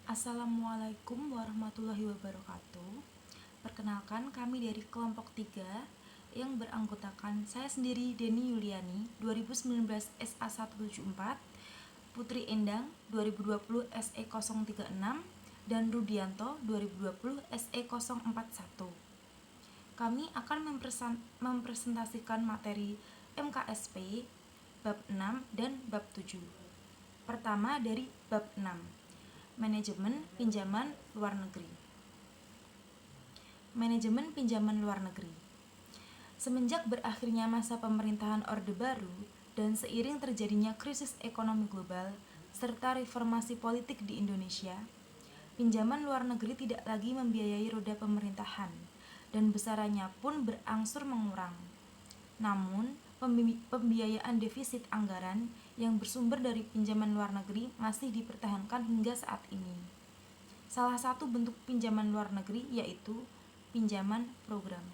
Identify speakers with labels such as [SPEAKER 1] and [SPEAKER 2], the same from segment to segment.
[SPEAKER 1] Assalamualaikum warahmatullahi wabarakatuh. Perkenalkan, kami dari kelompok 3 yang beranggotakan saya sendiri Deni Yuliani 2019 SA174, Putri Endang 2020 SE036, dan Rudianto 2020 SE041. Kami akan mempresentasikan materi MKSP bab 6 dan bab 7. Pertama dari bab 6. Manajemen pinjaman luar negeri. Manajemen pinjaman luar negeri. Semenjak berakhirnya masa pemerintahan Orde Baru dan seiring terjadinya krisis ekonomi global serta reformasi politik di Indonesia, pinjaman luar negeri tidak lagi membiayai roda pemerintahan dan besarannya pun berangsur mengurang. Namun, pembiayaan defisit anggaran yang bersumber dari pinjaman luar negeri masih dipertahankan hingga saat ini. Salah satu bentuk pinjaman luar negeri yaitu pinjaman program.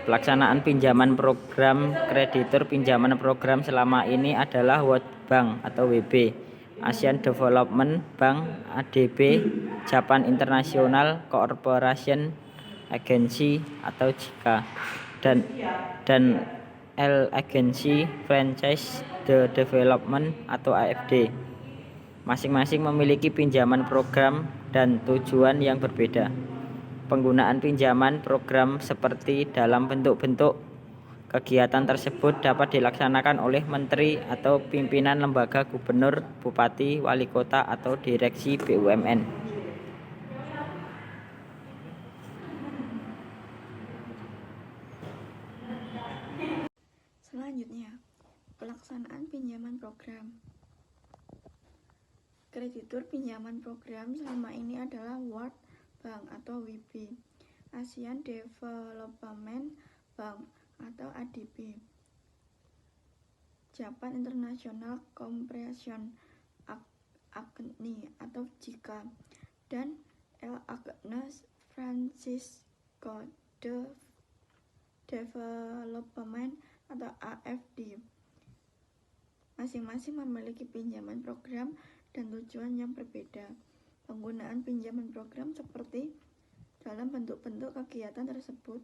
[SPEAKER 2] Pelaksanaan pinjaman program kreditur pinjaman program selama ini adalah World Bank atau WB, Asian Development Bank ADB, Japan International Cooperation Agency atau JICA, dan L Agency Franchise the Development atau AFD. Masing-masing memiliki pinjaman program dan tujuan yang berbeda. Penggunaan pinjaman program seperti dalam bentuk-bentuk kegiatan tersebut dapat dilaksanakan oleh menteri atau pimpinan lembaga, gubernur, bupati, wali kota, atau direksi BUMN.
[SPEAKER 3] Selanjutnya, pelaksanaan pinjaman program. Kreditur pinjaman program selama ini adalah World Bank atau WB, Asian Development Bank atau ADB, Japan International Cooperation Agency atau JICA, dan L Agency Francisco de Development atau AFD. Masing-masing memiliki pinjaman program dan tujuan yang berbeda. Penggunaan pinjaman program seperti dalam bentuk-bentuk kegiatan tersebut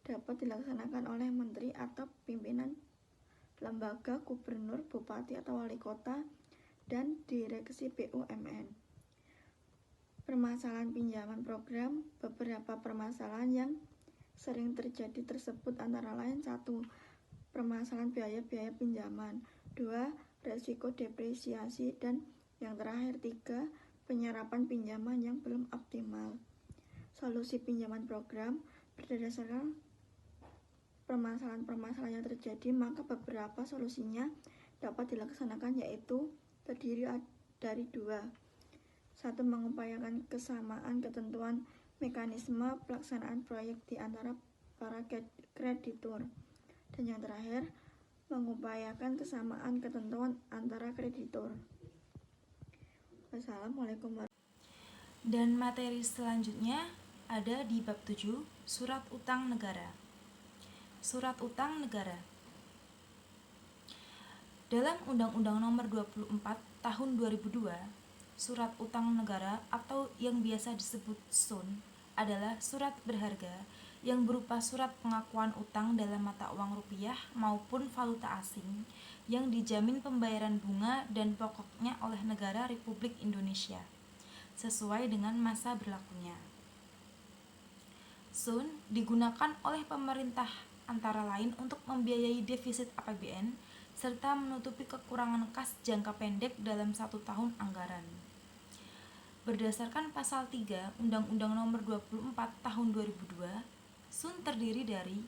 [SPEAKER 3] dapat dilaksanakan oleh menteri atau pimpinan lembaga, gubernur, bupati atau wali kota, dan direksi BUMN. Permasalahan pinjaman program. Beberapa permasalahan yang sering terjadi tersebut antara lain: 1. Permasalahan biaya pinjaman. 2. Resiko depresiasi. Dan yang terakhir 3. Penyerapan pinjaman yang belum optimal. Solusi pinjaman program. Berdasarkan permasalahan-permasalahan yang terjadi, maka beberapa solusinya dapat dilaksanakan, yaitu terdiri dari 2. 1. Mengupayakan kesamaan ketentuan mekanisme pelaksanaan proyek di antara para kreditur. Dan yang terakhir, mengupayakan kesamaan ketentuan antara kreditur. Wassalamualaikum warahmatullahi.
[SPEAKER 1] Dan materi selanjutnya ada di bab 7, Surat Utang Negara. Surat Utang Negara. Dalam Undang-Undang Nomor 24 Tahun 2002, Surat Utang Negara atau yang biasa disebut SUN adalah surat berharga yang berupa surat pengakuan utang dalam mata uang rupiah maupun valuta asing yang dijamin pembayaran bunga dan pokoknya oleh negara Republik Indonesia sesuai dengan masa berlakunya. SUN digunakan oleh pemerintah antara lain untuk membiayai defisit APBN serta menutupi kekurangan kas jangka pendek dalam 1 tahun anggaran. Berdasarkan pasal 3 Undang-Undang Nomor 24 Tahun 2002, SUN terdiri dari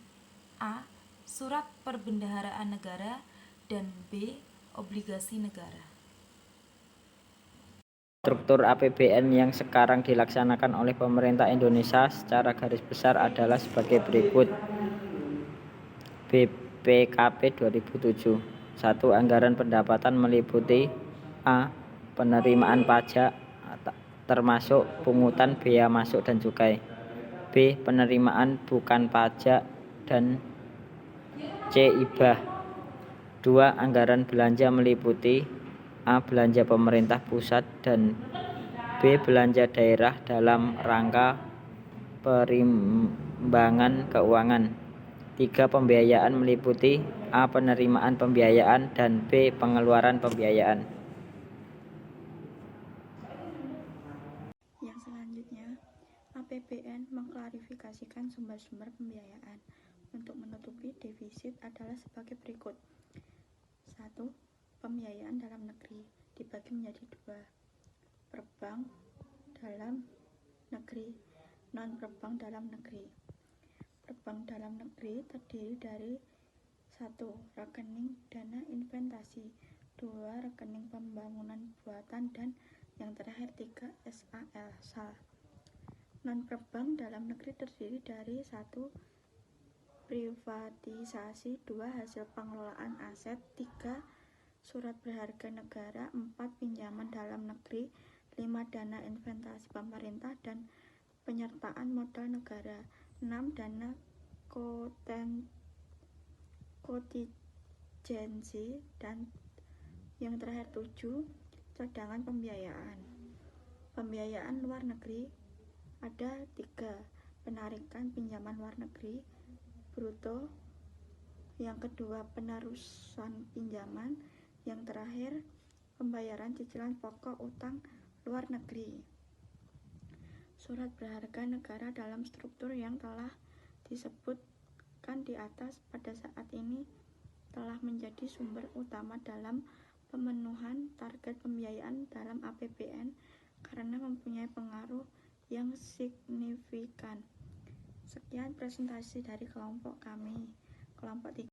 [SPEAKER 1] A. Surat perbendaharaan negara dan B. Obligasi negara.
[SPEAKER 2] Struktur APBN yang sekarang dilaksanakan oleh pemerintah Indonesia secara garis besar adalah sebagai berikut. BPKP 2007. 1. Anggaran pendapatan meliputi A. Penerimaan pajak termasuk pungutan bea masuk dan cukai. B. Penerimaan bukan pajak, dan C. Hibah. 2. Anggaran belanja meliputi A. Belanja pemerintah pusat dan B. Belanja daerah dalam rangka perimbangan keuangan. 3. Pembiayaan meliputi A. Penerimaan pembiayaan dan B. Pengeluaran pembiayaan.
[SPEAKER 3] Yang selanjutnya, APBN mengklarifikasikan sumber-sumber pembiayaan untuk menutupi defisit adalah sebagai berikut. 1. Pembiayaan dalam negeri dibagi menjadi 2. Perbank dalam negeri, non-perbank dalam negeri. Perbank dalam negeri terdiri dari 1. Rekening dana investasi, 2. Rekening pembangunan buatan, dan yang terakhir 3. SAL. Non-perbank dalam negeri terdiri dari 1. Privatisasi, 2. Hasil pengelolaan aset, 3. Surat berharga negara, 4. Pinjaman dalam negeri, 5. Dana investasi pemerintah dan penyertaan modal negara, 6. Dana kontingensi, dan yang terakhir 7. Cadangan pembiayaan. Pembiayaan luar negeri ada 3. Penarikan pinjaman luar negeri bruto, yang kedua penerusan pinjaman, yang terakhir pembayaran cicilan pokok utang luar negeri. Surat berharga negara dalam struktur yang telah disebutkan di atas pada saat ini telah menjadi sumber utama dalam pemenuhan target pembiayaan dalam APBN karena mempunyai pengaruh yang signifikan. Sekian presentasi dari kelompok kami, kelompok 3.